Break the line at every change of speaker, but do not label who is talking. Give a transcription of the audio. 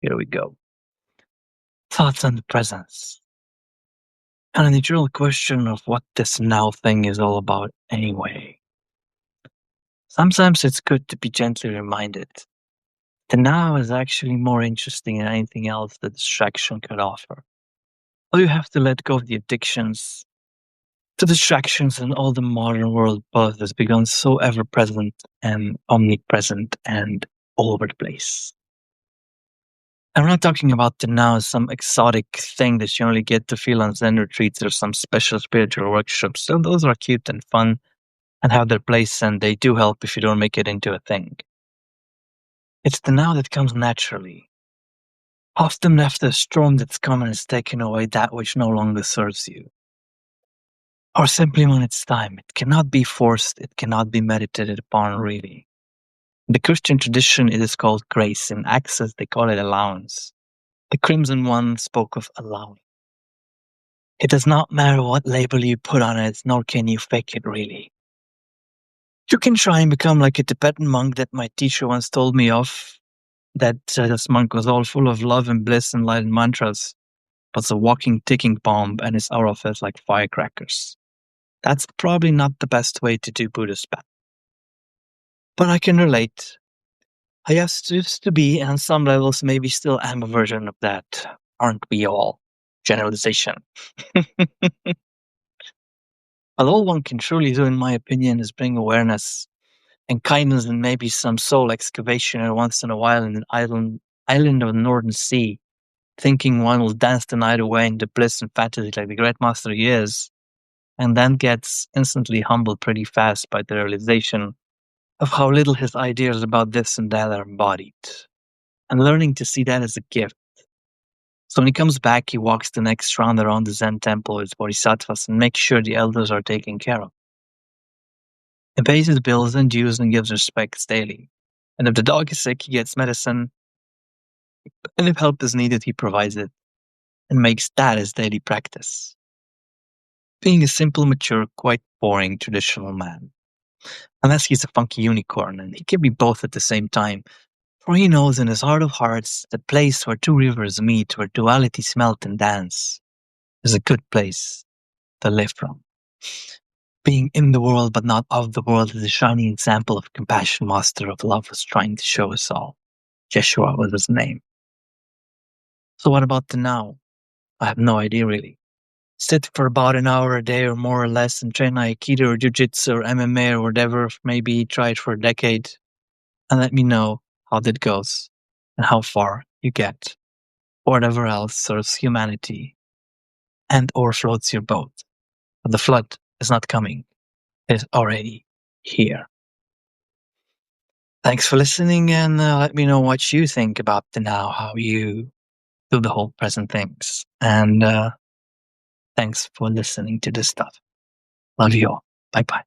Here we go. Thoughts on the presence. And an eternal question of what this now thing is all about anyway. Sometimes it's good to be gently reminded. The now is actually more interesting than anything else the distraction could offer. All you have to let go of the addictions, the distractions, and all the modern world buzz has become so ever present and omnipresent and all over the place. I'm not talking about the now as some exotic thing that you only get to feel on Zen retreats or some special spiritual workshops. So those are cute and fun and have their place, and they do help if you don't make it into a thing. It's the now that comes naturally, often after a storm that's come and has taken away that which no longer serves you. Or simply when it's time. It cannot be forced, it cannot be meditated upon, really. In the Christian tradition, it is called grace. In Access, they call it allowance. The Crimson One spoke of allowing. It does not matter what label you put on it, nor can you fake it, really. You can try and become like a Tibetan monk that my teacher once told me of, that this monk was all full of love and bliss and light and mantras, but a walking ticking bomb and his aura felt like firecrackers. That's probably not the best way to do Buddhist path. But I can relate. I used to be, and on some levels maybe still am a version of that. Aren't we all? Generalization. But all one can truly do, in my opinion, is bring awareness and kindness and maybe some soul excavation every once in a while in an island of the Northern Sea, thinking one will dance the night away into bliss and fantasy like the great master he is, and then gets instantly humbled pretty fast by the realization of how little his ideas about this and that are embodied, and learning to see that as a gift. So when he comes back, he walks the next round around the Zen temple with bodhisattvas and makes sure the elders are taken care of. He pays his bills and dues and gives respects daily. And if the dog is sick, he gets medicine. And if help is needed, he provides it and makes that his daily practice. Being a simple, mature, quite boring traditional man. Unless he's a funky unicorn, and he can be both at the same time. For he knows in his heart of hearts, the place where two rivers meet, where dualities melt and dance, is a good place to live from. Being in the world but not of the world is a shining example of compassion master of love was trying to show us all. Yeshua was his name. So what about the now? I have no idea really. Sit for about an hour a day or more or less and train Aikido or Jiu-Jitsu or MMA or whatever, maybe try it for a decade, and let me know how that goes and how far you get, or whatever else serves humanity and or floats your boat. But the flood is not coming. It is already here. Thanks for listening, and let me know what you think about the now, how you do the whole present things. And thanks for listening to this stuff. Love you all. Bye-bye.